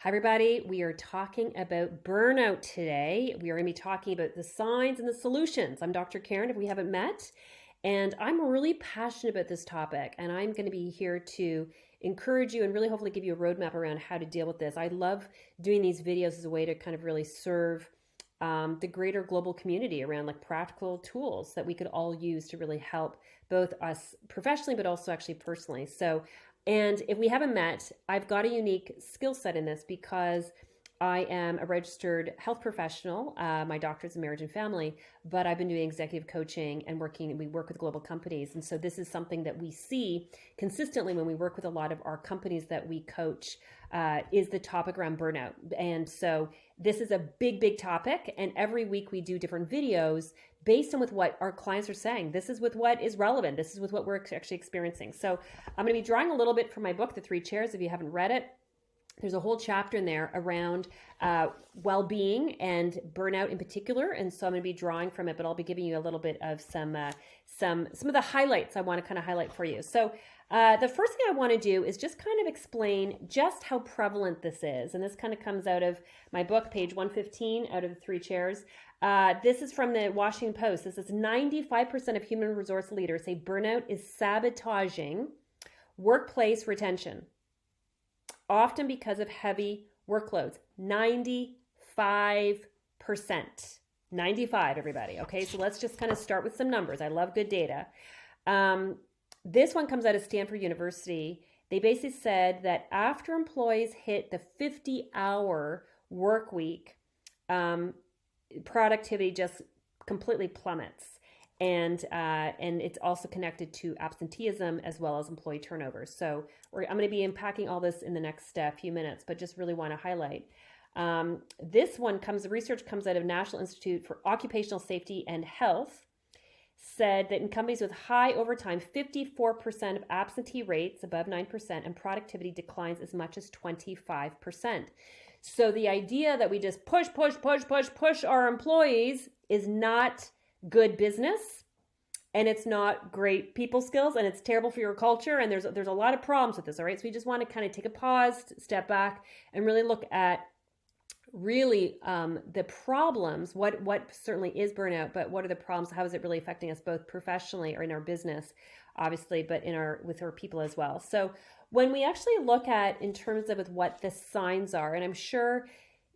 Hi, everybody. We are talking about burnout today. We are going to be talking about the signs and the solutions. I'm Dr. Karyn, if we haven't met, and I'm really passionate about this topic. And I'm going to be here to encourage you and really hopefully give you a roadmap around how to deal with this. I love doing these videos as a way to kind of really serve the greater global community around like practical tools that we could all use to really help both us professionally, but also actually personally. And if we haven't met, I've got a unique skill set in this because I am a registered health professional. My doctorate in marriage and family, but I've been doing executive coaching and we work with global companies. And so this is something that we see consistently when we work with a lot of our companies that we coach, is the topic around burnout. And so this is a big, big topic. And every week we do different videos based on with what our clients are saying. This is with what is relevant. This is with what we're actually experiencing. So I'm going to be drawing a little bit from my book, The Three Chairs, if you haven't read it. There's a whole chapter in there around well-being and burnout in particular, and so I'm going to be drawing from it. But I'll be giving you a little bit of some of the highlights I want to kind of highlight for you. So the first thing I want to do is just kind of explain just how prevalent this is, and this kind of comes out of my book, page 115, out of The Three Chairs. This is from the Washington Post. This is 95% of human resource leaders say burnout is sabotaging workplace retention, often because of heavy workloads. 95%. 95, everybody. Okay, so let's just kind of start with some numbers. I love good data. This one comes out of Stanford University. They basically said that after employees hit the 50-hour work week, productivity just completely plummets. And it's also connected to absenteeism as well as employee turnover. So I'm going to be unpacking all this in the next few minutes, but just really want to highlight. The research comes out of National Institute for Occupational Safety and Health, said that in companies with high overtime, 54% of absentee rates above 9% and productivity declines as much as 25%. So the idea that we just push our employees is not good business, and it's not great people skills, and it's terrible for your culture, and there's a lot of problems with this. All right, so we just want to kind of take a pause, step back, and really look at the problems. What certainly is burnout, but what are the problems? How is it really affecting us both professionally or in our business, obviously, but with our people as well? So when we actually look at in terms of what the signs are, and I'm sure,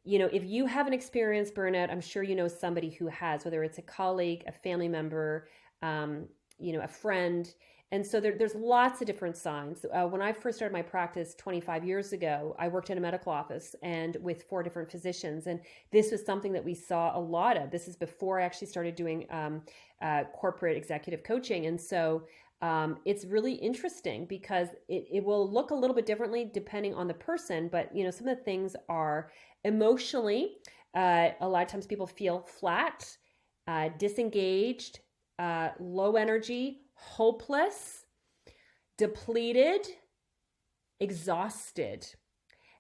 if you haven't experienced burnout, I'm sure you know somebody who has, whether it's a colleague, a family member, a friend. And so there's lots of different signs. When I first started my practice 25 years ago, I worked in a medical office and with 4 different physicians. And this was something that we saw a lot of. This is before I actually started doing corporate executive coaching. And so it's really interesting because it will look a little bit differently depending on the person. But, some of the things are emotionally, a lot of times people feel flat, disengaged, low energy, hopeless, depleted, exhausted.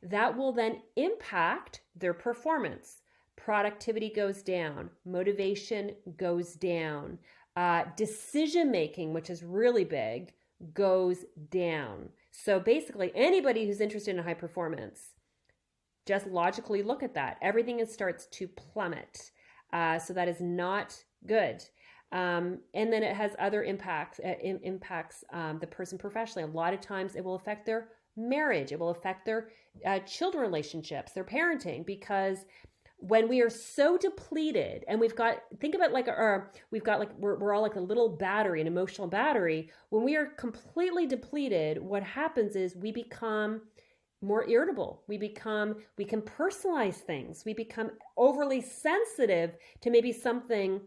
That will then impact their performance. Productivity goes down, motivation goes down, decision making, which is really big, goes down. So basically, anybody who's interested in high performance, just logically look at that. Everything starts to plummet. So that is not good. And then it has other impacts. It impacts the person professionally. A lot of times it will affect their marriage. It will affect their children relationships, their parenting, because when we are so depleted, and think about we're all like a little battery, an emotional battery. When we are completely depleted, what happens is we become more irritable. We can personalize things. We become overly sensitive to maybe something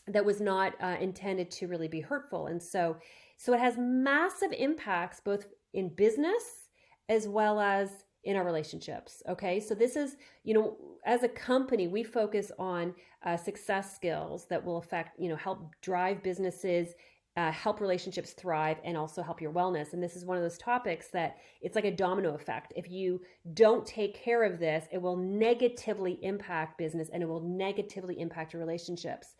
that was not intended to really be hurtful. And so it has massive impacts both in business as well as in our relationships. Okay, so this is, as a company, we focus on success skills that will affect, help drive businesses, help relationships thrive, and also help your wellness. And this is one of those topics that it's like a domino effect. If you don't take care of this, it will negatively impact business and it will negatively impact your relationships.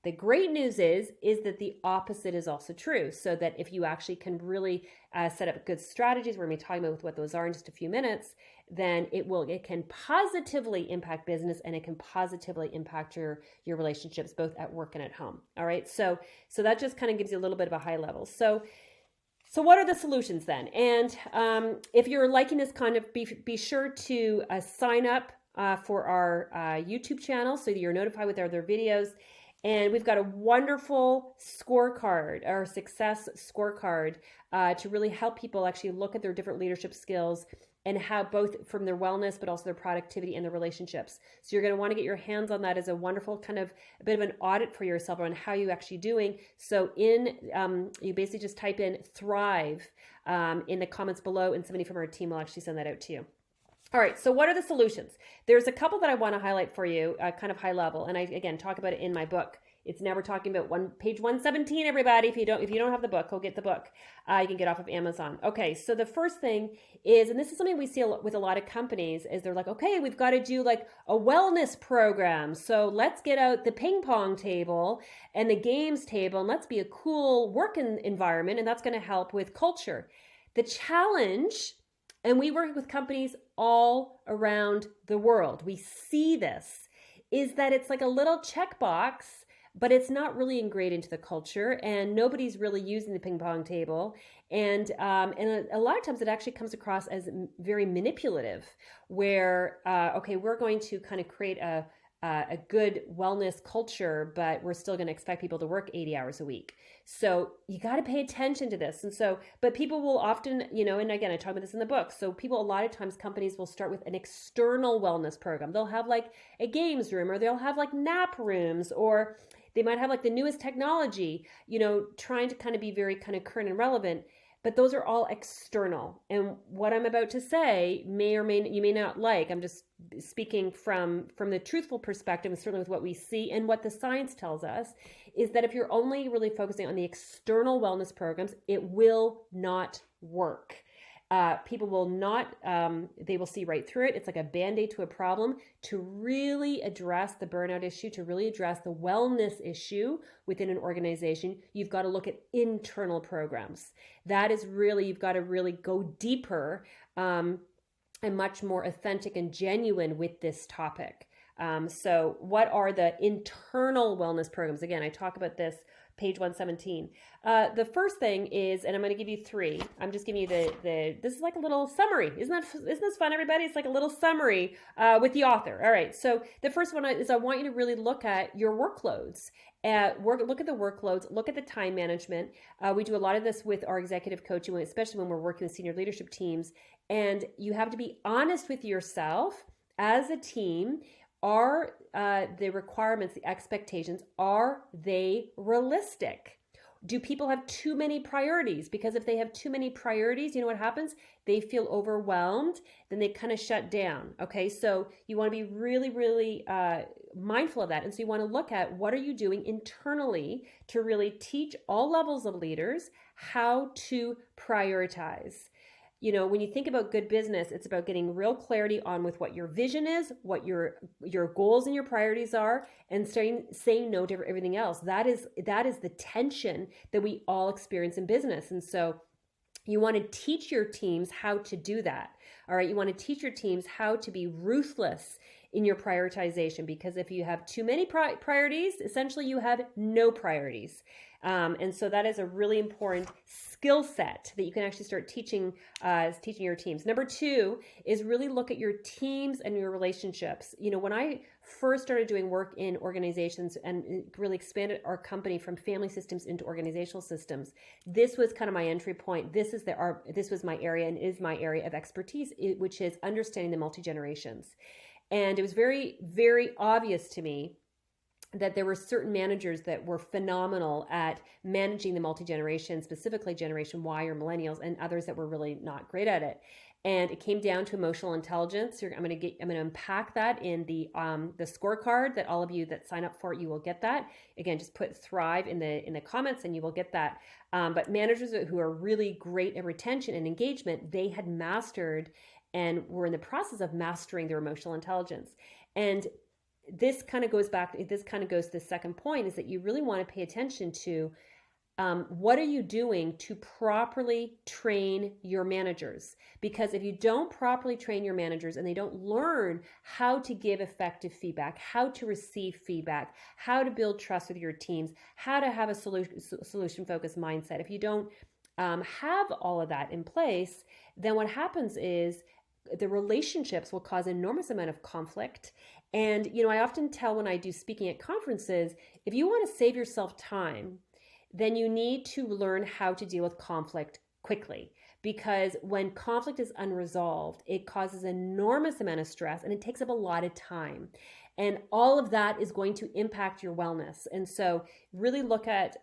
The great news is that the opposite is also true. So that if you actually can really set up good strategies, we're going to be talking about what those are in just a few minutes, then it can positively impact business, and it can positively impact your relationships both at work and at home. All right. So that just kind of gives you a little bit of a high level. So what are the solutions then? And if you're liking this content, be sure to sign up for our YouTube channel so that you're notified with our other videos. And we've got a wonderful scorecard, our success scorecard, to really help people actually look at their different leadership skills and how both from their wellness, but also their productivity and their relationships. So you're going to want to get your hands on that as a wonderful kind of a bit of an audit for yourself on how you're actually doing. So you basically just type in Thrive in the comments below, and somebody from our team will actually send that out to you. All right, so what are the solutions? There's a couple that I want to highlight for you, kind of high level, and I again talk about it in my book. It's now we're talking about page 117. Everybody, if you don't have the book, go get the book. You can get off of Amazon. Okay, so the first thing is, and this is something we see with a lot of companies, is they're like, okay, we've got to do like a wellness program. So let's get out the ping pong table and the games table, and let's be a cool working environment, and that's going to help with culture. The challenge. And we work with companies all around the world. We see this, is that it's like a little checkbox, but it's not really ingrained into the culture, and nobody's really using the ping pong table. And a lot of times it actually comes across as very manipulative, where, okay, we're going to kind of create a good wellness culture, but we're still going to expect people to work 80 hours a week. So you got to pay attention to this. And so, but people will often, and again, I talk about this in the book. So people, a lot of times companies will start with an external wellness program. They'll have like a games room, or they'll have like nap rooms, or they might have like the newest technology, trying to kind of be very kind of current and relevant. But those are all external. And what I'm about to say you may not like. I'm just speaking from the truthful perspective, and certainly with what we see and what the science tells us, is that if you're only really focusing on the external wellness programs, it will not work. People will not, they will see right through it. It's like a Band-Aid to a problem. To really address the burnout issue, to really address the wellness issue within an organization, you've got to look at internal programs. That is really, you've got to really go deeper and much more authentic and genuine with this topic. So what are the internal wellness programs? Again, I talk about this page 117. The first thing is, and I'm going to give you three. I'm just giving you this is like a little summary. Isn't this fun, everybody? It's like a little summary with the author. All right. So the first one is, I want you to really look at your workloads. Look at the workloads, look at the time management. We do a lot of this with our executive coaching, especially when we're working with senior leadership teams. And you have to be honest with yourself as a team. Are the requirements, the expectations, are they realistic? Do people have too many priorities? Because if they have too many priorities, you know what happens? They feel overwhelmed, then they kind of shut down. Okay, so you want to be really, really mindful of that. And so you want to look at, what are you doing internally to really teach all levels of leaders how to prioritize? When you think about good business, it's about getting real clarity on with what your vision is, what your goals and your priorities are, and saying no to everything else. That is the tension that we all experience in business. And so you want to teach your teams how to do that. All right. You want to teach your teams how to be ruthless in your prioritization, because if you have too many priorities, essentially you have no priorities. And so that is a really important skill set that you can actually start teaching your teams. Number two is really look at your teams and your relationships. When I first started doing work in organizations and really expanded our company from family systems into organizational systems, this was kind of my entry point. This was my area and is my area of expertise, which is understanding the multi-generations. And it was very, very obvious to me that there were certain managers that were phenomenal at managing the multi-generation, specifically Generation Y or millennials, and others that were really not great at it. And it came down to emotional intelligence. I'm going to unpack that in the scorecard that all of you that sign up for it, you will get that. Again, just put Thrive in the comments and you will get that. But managers who are really great at retention and engagement, they had mastered and were in the process of mastering their emotional intelligence. And this kind of goes back, this kind of goes to the second point, is that you really want to pay attention to what are you doing to properly train your managers? Because if you don't properly train your managers and they don't learn how to give effective feedback, how to receive feedback, how to build trust with your teams, how to have a solution focused mindset, if you don't have all of that in place, then what happens is the relationships will cause enormous amount of conflict. And, I often tell when I do speaking at conferences, if you want to save yourself time, then you need to learn how to deal with conflict quickly. Because when conflict is unresolved, it causes an enormous amount of stress and it takes up a lot of time. And all of that is going to impact your wellness. And so really look at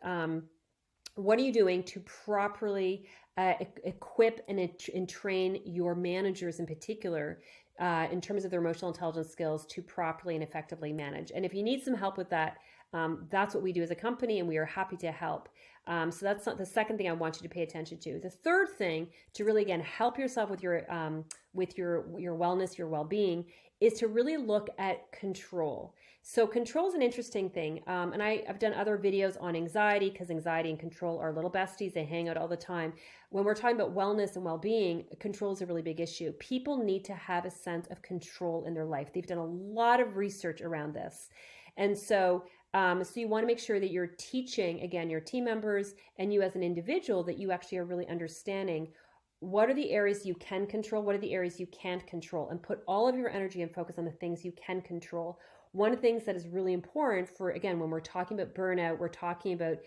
what are you doing to properly equip and train your managers in particular in terms of their emotional intelligence skills to properly and effectively manage. And if you need some help with that, that's what we do as a company, and we are happy to help. So that's not the second thing I want you to pay attention to. The third thing to really, again, help yourself with your wellness, your well-being, is to really look at control. So control is an interesting thing. And I've done other videos on anxiety, because anxiety and control are little besties. They hang out all the time. When we're talking about wellness and well-being, control is a really big issue. People need to have a sense of control in their life. They've done a lot of research around this. And so you want to make sure that you're teaching, again, your team members and you as an individual, that you actually are really understanding what are the areas you can control, what are the areas you can't control, and put all of your energy and focus on the things you can control. One of the things that is really important for, again, when we're talking about burnout, we're talking about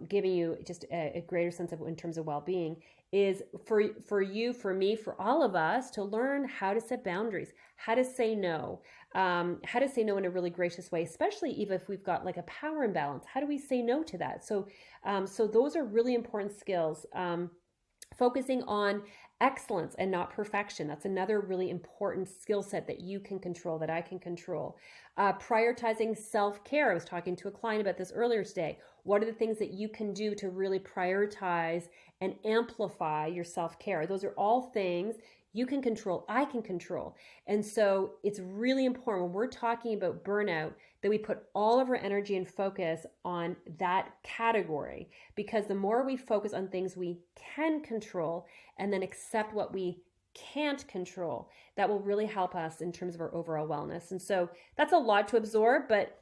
giving you just a greater sense of, in terms of well-being, is for you, for me, for all of us to learn how to set boundaries, how to say no, in a really gracious way, especially even if we've got like a power imbalance. How do we say no to that? So those are really important skills. Focusing on excellence and not perfection. That's another really important skill set that you can control, that I can control. Prioritizing self-care. I was talking to a client about this earlier today. What are the things that you can do to really prioritize and amplify your self-care? Those are all things you can control, I can control. And so it's really important when we're talking about burnout that we put all of our energy and focus on that category, because the more we focus on things we can control and then accept what we can't control, that will really help us in terms of our overall wellness. And so that's a lot to absorb, but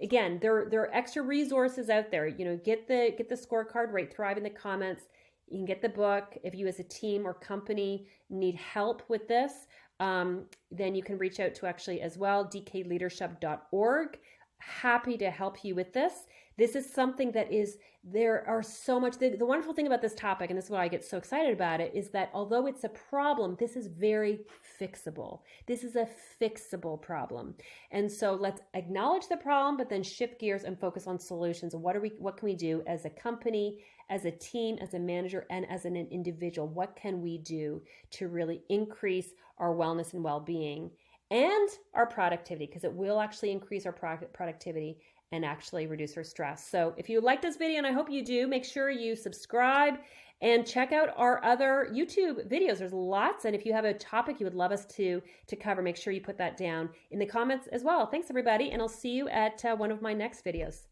again, there are extra resources out there. Get the scorecard, rate Thrive in the comments. You can get the book. If you as a team or company need help with this, then you can reach out to actually as well, dkleadership.org. Happy to help you with this. This is something that there are so much, the wonderful thing about this topic, and this is why I get so excited about it, is that although it's a problem, this is very fixable. This is a fixable problem. And so let's acknowledge the problem, but then shift gears and focus on solutions. And what can we do as a company, as a team, as a manager, and as an individual? What can we do to really increase our wellness and well-being and our productivity? Because it will actually increase our productivity and actually reduce our stress. So if you like this video, and I hope you do, make sure you subscribe and check out our other YouTube videos. There's lots. And if you have a topic you would love us to cover, make sure you put that down in the comments as well. Thanks, everybody. And I'll see you at one of my next videos.